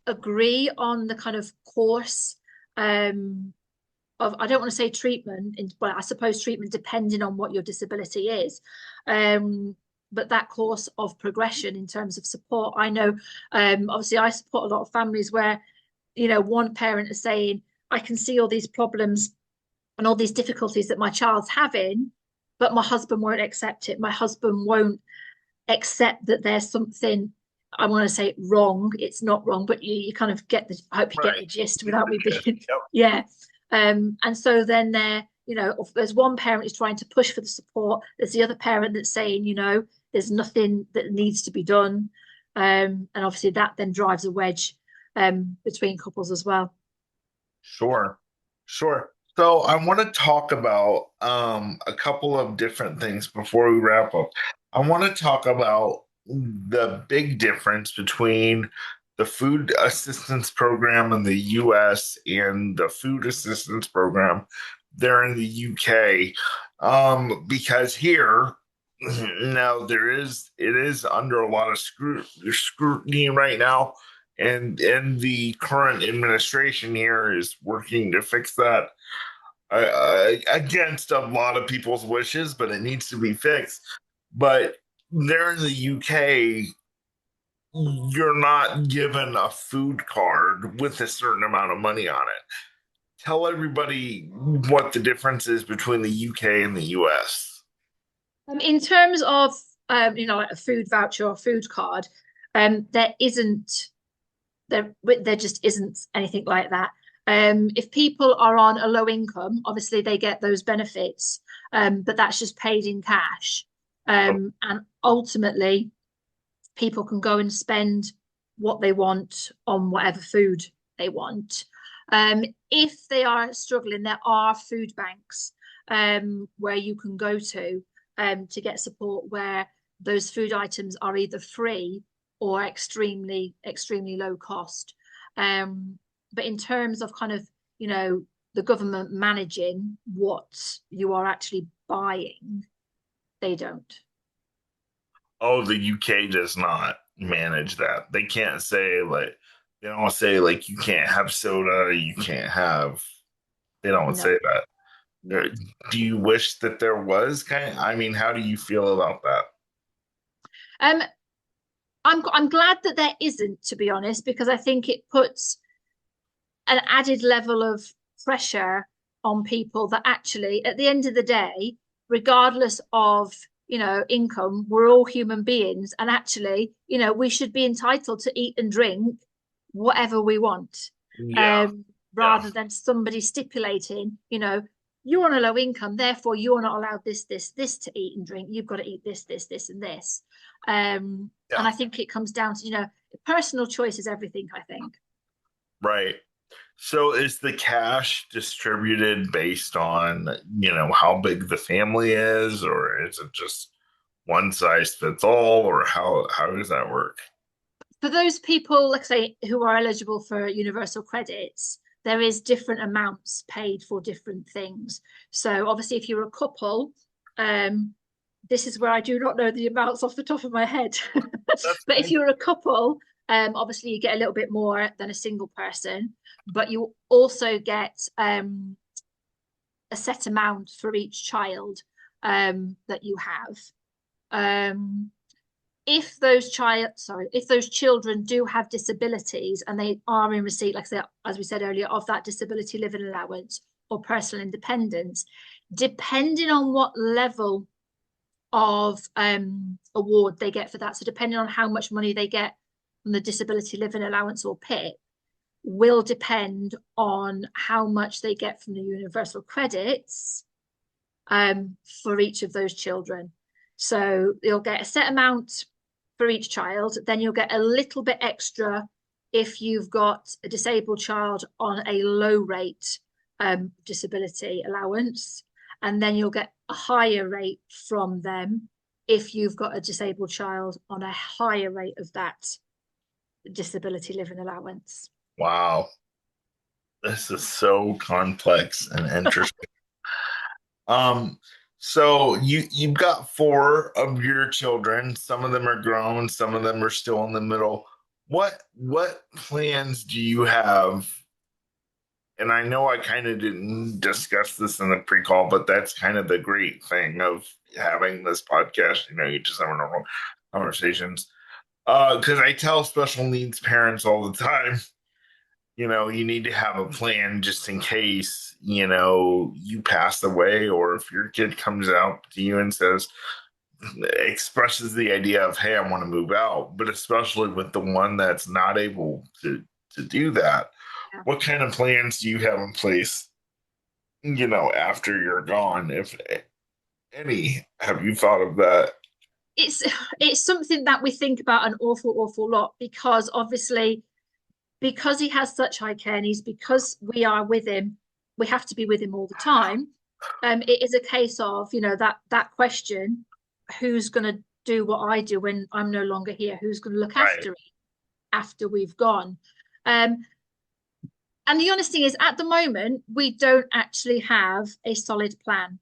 agree on the kind of course, of, I don't want to say treatment, but I suppose treatment depending on what your disability is. But that course of progression in terms of support, I know, obviously I support a lot of families where, one parent is saying, I can see all these problems and all these difficulties that my child's having, but my husband won't accept it. My husband won't accept that there's something, I want to say wrong. It's not wrong, but you kind of get the, I hope you get Right. the gist Get without the me gist. being, Yep. yeah. And so then if there's one parent who's trying to push for the support, there's the other parent that's saying, there's nothing that needs to be done. And obviously that then drives a wedge between couples as well. Sure. Sure. So I want to talk about a couple of different things before we wrap up. I want to talk about the big difference between the food assistance program in the US and the food assistance program there in the UK. Because here, now it is under a lot of scrutiny right now, and the current administration here is working to fix that against a lot of people's wishes, but it needs to be fixed. But there in the UK, you're not given a food card with a certain amount of money on it. Tell everybody what the difference is between the UK and the US. In terms of like a food voucher or food card, there isn't there just isn't anything like that. If people are on a low income, obviously they get those benefits, but that's just paid in cash. And ultimately, people can go and spend what they want on whatever food they want. If they are struggling, there are food banks where you can go to get support where those food items are either free or extremely low cost. But in terms of kind of, the government managing what you are actually buying, they don't. Oh, the UK does not manage that. They can't say like they don't say like you can't have soda, you can't have. They don't No, say that. no. Do you wish that there was I mean, how do you feel about that? Um, I'm glad that there isn't, to be honest, because I think it puts an added level of pressure on people that actually, at the end of the day, regardless of income, we're all human beings, and actually, we should be entitled to eat and drink whatever we want, Yeah, um, yeah, rather than somebody stipulating, you're on a low income, therefore you're not allowed this to eat and drink. You've got to eat this, and this. And yeah. I think it comes down to, personal choice is everything, I think. Right. So is the cash distributed based on, how big the family is, or is it just one size fits all, or how does that work? For those people, like I say, who are eligible for universal credits, there is different amounts paid for different things. So obviously, if you're a couple, um, this is where I do not know the amounts off the top of my head. That's But if fine. you're a couple, obviously you get a little bit more than a single person, but you also get a set amount for each child that you have. Um, if those children do have disabilities and they are in receipt, like I said, as we said earlier, of that disability living allowance or personal independence, depending on what level of award they get for that, so depending on how much money they get from the disability living allowance or PIP, will depend on how much they get from the universal credits for each of those children. So you'll get a set amount for each child, then you'll get a little bit extra if you've got a disabled child on a low rate disability allowance, and then you'll get a higher rate from them if you've got a disabled child on a higher rate of that disability living allowance. Wow, this is so complex and interesting. Um, so you've got four of your children. Some of them are grown, some of them are still in the middle. What plans do you have? And I know I kind of didn't discuss this in the pre-call, but that's kind of the great thing of having this podcast. You just have normal conversations. Because I tell special needs parents all the time, you need to have a plan just in case, you pass away, or if your kid comes out to you and expresses the idea of, hey, I want to move out, but especially with the one that's not able to do that, Yeah. what kind of plans do you have in place, after you're gone, if any? Have you thought of that? It's it's something that we think about an awful lot, because obviously, because he has such high care needs, because we are with him, we have to be with him all the time. It is a case of, that question, who's going to do what I do when I'm no longer here? Who's going to look Right. after it after we've gone? Um, and the honest thing is, at the moment, we don't actually have a solid plan.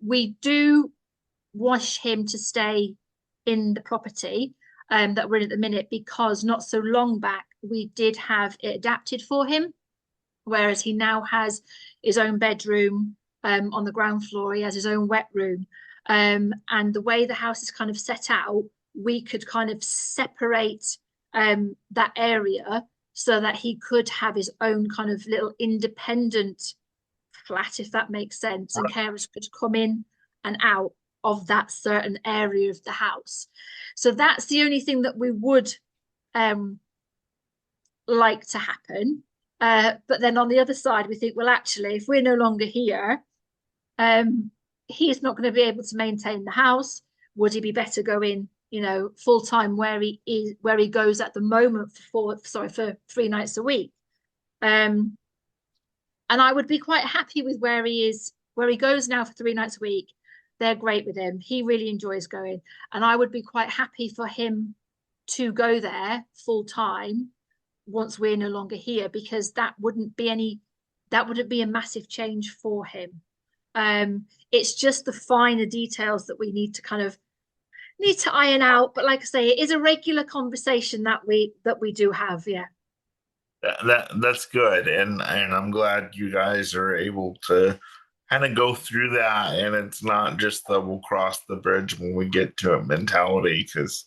We do wish him to stay in the property that we're in at the minute, because not so long back we did have it adapted for him, whereas he now has his own bedroom on the ground floor. He has his own wet room. And the way the house is kind of set out, we could kind of separate that area so that he could have his own kind of little independent flat, if that makes sense, and carers could come in and out of that certain area of the house. So that's the only thing that we would um, like to happen. But then on the other side, we think, well, actually, if we're no longer here, um, he's not going to be able to maintain the house. Would he be better going, full time where he is, where he goes at the moment for 3 nights a week? Um, and I would be quite happy with where he is, where he goes now for 3 nights a week. They're great with him. He really enjoys going. And I would be quite happy for him to go there full time once we're no longer here, because that wouldn't be a massive change for him. It's just the finer details that we need to iron out. But like I say, it is a regular conversation that we do have. Yeah. That's good, and I'm glad you guys are able to kind of go through that, and it's not just the we'll cross the bridge when we get to it mentality. Because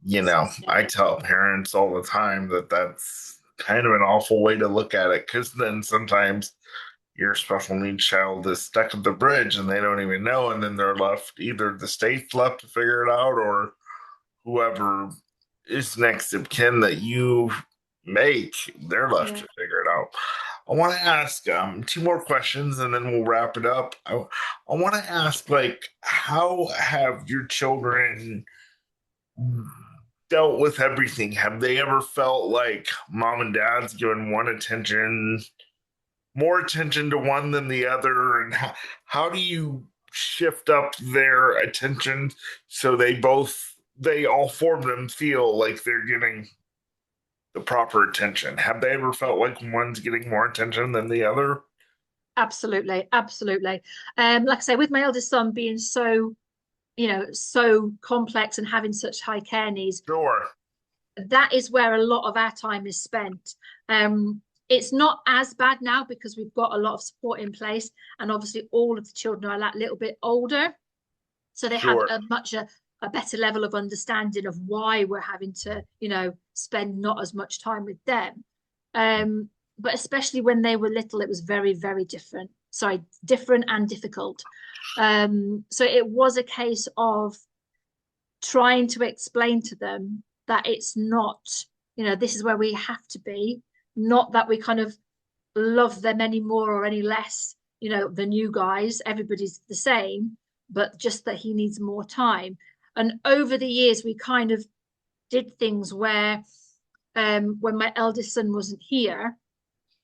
Yeah. I tell parents all the time that that's kind of an awful way to look at it. Because then sometimes your special needs child is stuck at the bridge and they don't even know, and then they're left, either the state's left to figure it out, or whoever is next of kin that you make, they're left Yeah. to figure it out. I want to ask two more questions and then we'll wrap it up. I want to ask, like, how have your children dealt with everything? Have they ever felt like mom and dad's given more attention to one than the other? And how do you shift up their attention so they all four of them feel like they're getting the proper attention? Have they ever felt like one's getting more attention than the other? Absolutely, absolutely. Like I say, with my eldest son being so complex and having such high care needs, Sure, that is where a lot of our time is spent. It's not as bad now because we've got a lot of support in place, and obviously all of the children are that little bit older, so they have sure, a better level of understanding of why we're having to, spend not as much time with them. But especially when they were little, it was very, very different. Sorry, different and difficult. So it was a case of trying to explain to them that it's not, this is where we have to be, not that we kind of love them any more or any less, the new guys, everybody's the same, but just that he needs more time. And over the years, we kind of did things where when my eldest son wasn't here,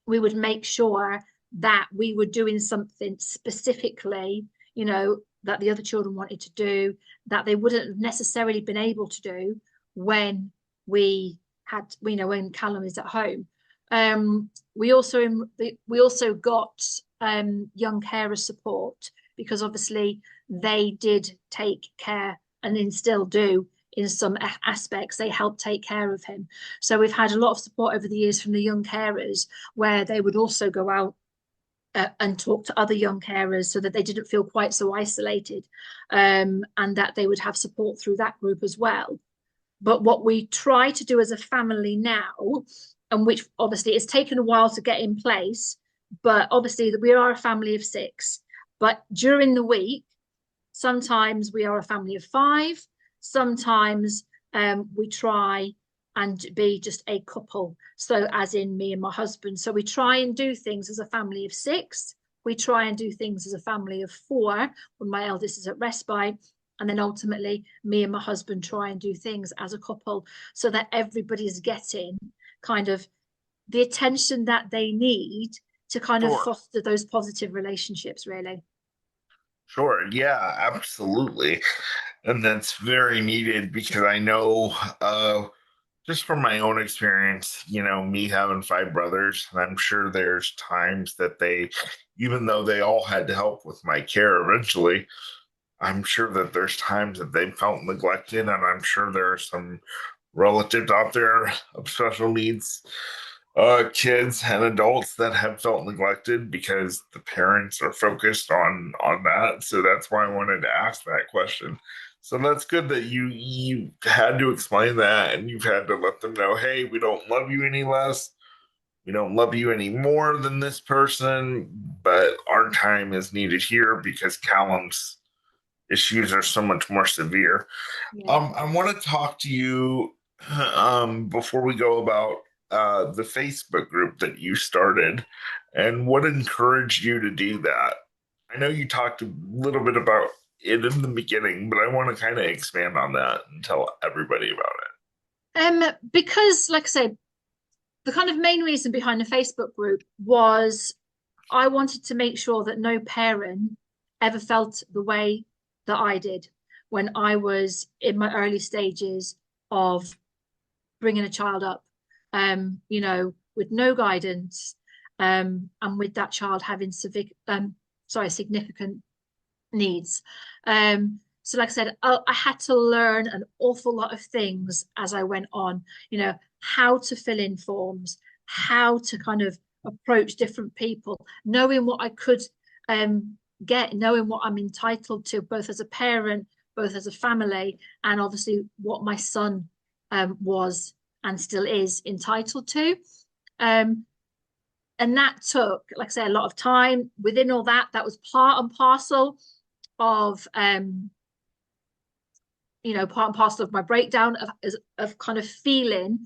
we would make sure that we were doing something specifically, that the other children wanted to do, that they wouldn't have necessarily been able to do when we had, when Callum is at home. We also got young carer support, because obviously they did take care, and then still do in some aspects. They help take care of him. So we've had a lot of support over the years from the young carers, where they would also go out and talk to other young carers, so that they didn't feel quite so isolated, and that they would have support through that group as well. But what we try to do as a family now and which obviously it's taken a while to get in place. But obviously, we are a family of six. But during the week, sometimes we are a family of five. Sometimes we try and be just a couple. So, as in me and my husband. So, we try and do things as a family of six. We try and do things as a family of four when my eldest is at respite. And then ultimately, me and my husband try and do things as a couple so that everybody's getting kind of the attention that they need to kind of Sure. foster those positive relationships, really. Sure. Yeah, absolutely. And that's very needed because I know, just from my own experience, me having five brothers, and I'm sure there's times that even though they all had to help with my care eventually, I'm sure that there's times that they felt neglected, and I'm sure there are some relatives out there of special needs, kids and adults that have felt neglected because the parents are focused on that. So that's why I wanted to ask that question. So that's good that you had to explain that and you've had to let them know, hey, we don't love you any less. We don't love you any more than this person, but our time is needed here because Callum's issues are so much more severe. Yeah. I want to talk to you before we go about the Facebook group that you started and what encouraged you to do that. I know you talked a little bit about it in the beginning, but I want to kind of expand on that and tell everybody about Because, like I say, the kind of main reason behind the Facebook group was I wanted to make sure that no parent ever felt the way that I did when I was in my early stages of bringing a child up, with no guidance, and with that child having significant needs. So, like I said, I had to learn an awful lot of things as I went on, how to fill in forms, how to kind of approach different people, knowing what I could get, knowing what I'm entitled to, both as a parent, both as a family, and obviously what my son was and still is entitled to. Um, and that took, like I say, a lot of time. Within all that, that was part and parcel of part and parcel of my breakdown of kind of feeling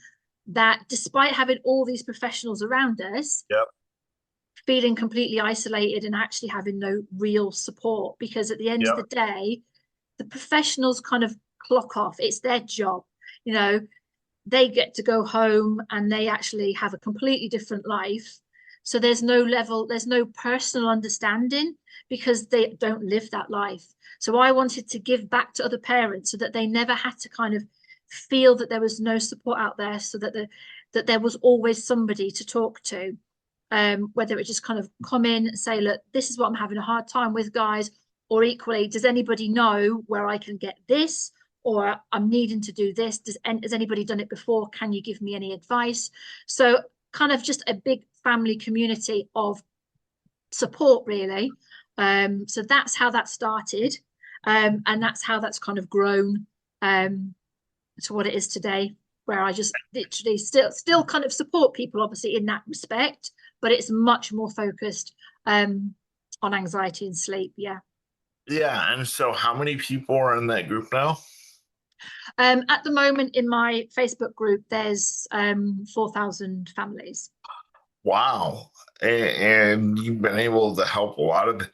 that despite having all these professionals around us, it. Yep. feeling completely isolated and actually having no real support. Because at the end of Yep. the day, the professionals kind of clock off. It's their job. You know, they get to go home and they actually have a completely different life. So there's no personal understanding because they don't live that life. So I wanted to give back to other parents so that they never had to kind of feel that there was no support out there, so that there was always somebody to talk to. Whether it just kind of come in and say, look, this is what I'm having a hard time with, guys, or equally, does anybody know where I can get this? Or I'm needing to do this. Has anybody done it before? Can you give me any advice? So kind of just a big family community of support, really. So that's how that started. And that's how that's kind of grown to what it is today, where I just literally still kind of support people, obviously, in that respect, but it's much more focused on anxiety and sleep. Yeah. Yeah. And so how many people are in that group now? At the moment in my Facebook group, there's 4,000 families. Wow. And you've been able to help a lot of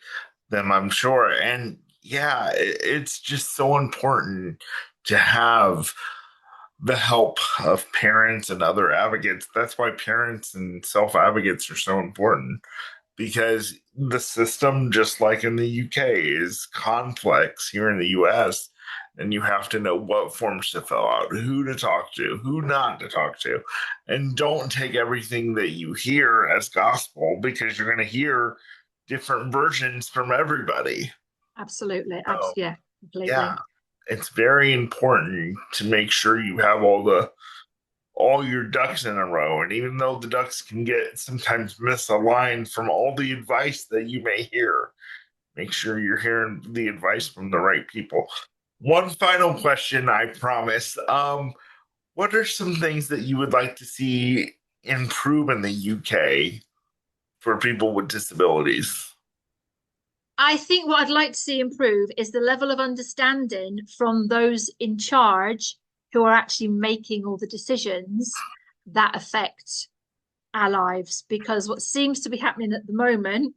them, I'm sure. And yeah, it's just so important to have the help of parents and other advocates. That's why parents and self advocates are so important because the system, just like in the UK, is complex here in the US. And you have to know what forms to fill out, who to talk to, who not to talk to. And don't take everything that you hear as gospel because you're going to hear different versions from everybody. Absolutely. So, Yeah, yeah, completely. it's very important to make sure you have all your ducks in a row. And even though the ducks can get sometimes misaligned from all the advice that you may hear, make sure you're hearing the advice from the right people. One final question, I promise. What are some things that you would like to see improve in the UK for people with disabilities? I think what I'd like to see improve is the level of understanding from those in charge who are actually making all the decisions that affect our lives. Because what seems to be happening at the moment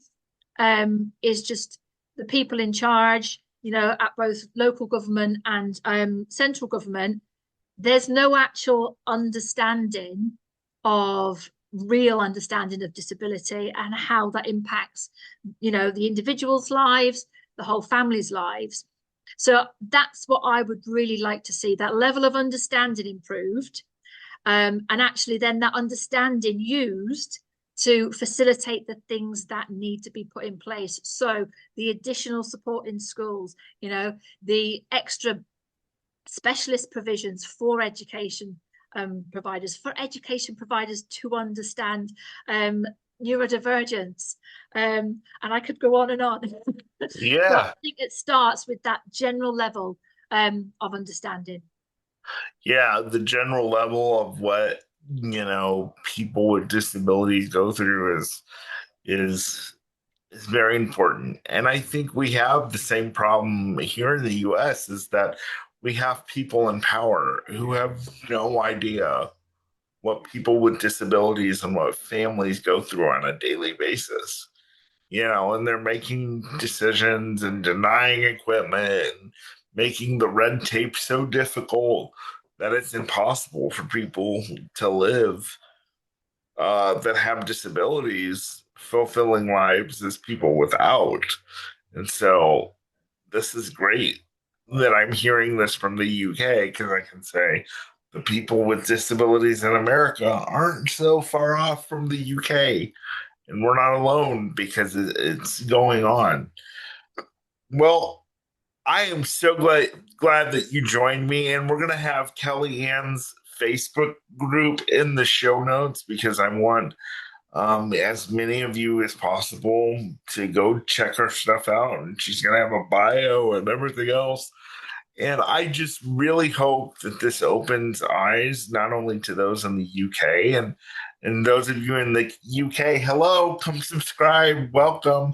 is just the people in charge, at both local government and central government, there's no actual understanding of real understanding of disability and how that impacts the individual's lives, the whole family's lives. So that's what I would really like to see, that level of understanding improved, and actually then that understanding used to facilitate the things that need to be put in place. So the additional support in schools, the extra specialist provisions for education providers to understand neurodivergence. And I could go on and on. But Yeah. I think it starts with that general level of understanding. Yeah, the general level of what, people with disabilities go through is is very important. And I think we have the same problem here in the US is that we have people in power who have no idea what people with disabilities and what families go through on a daily basis. And they're making decisions and denying equipment and making the red tape so difficult that it's impossible for people to live that have disabilities fulfilling lives as people without. And so this is great that I'm hearing this from the UK because I can say the people with disabilities in America aren't so far off from the UK, and we're not alone because it's going on. Well, I am so glad that you joined me, and we're gonna have Kelly Ann's Facebook group in the show notes because I want as many of you as possible to go check her stuff out. And she's going to have a bio and everything else. And I just really hope that this opens eyes not only to those in the UK and those of you in the UK. Hello, come subscribe, welcome.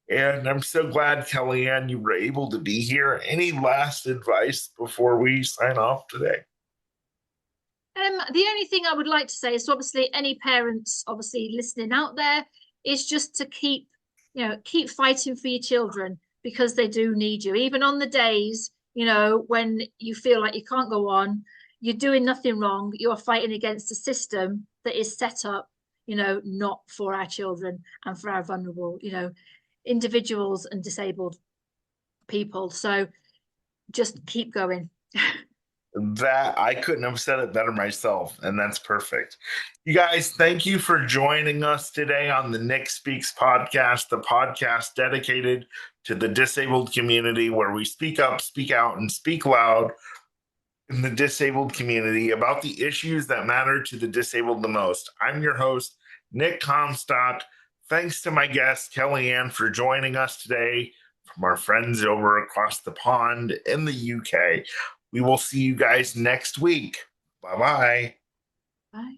And I'm so glad, Kellyanne, you were able to be here. Any last advice before we sign off today? The only thing I would like to say is obviously any parents obviously listening out there is just to keep fighting for your children because they do need you. Even on the days, when you feel like you can't go on, you're doing nothing wrong. You're fighting against a system that is set up, not for our children and for our vulnerable, individuals and disabled people. So just keep going. That I couldn't have said it better myself, and that's perfect. You guys, thank you for joining us today on the Nick Speaks podcast, the podcast dedicated to the disabled community where we speak up, speak out, and speak loud in the disabled community about the issues that matter to the disabled the most. I'm your host, Nick Comstock. Thanks to my guest, Kellyanne, for joining us today from our friends over across the pond in the UK. We will see you guys next week. Bye bye. Bye.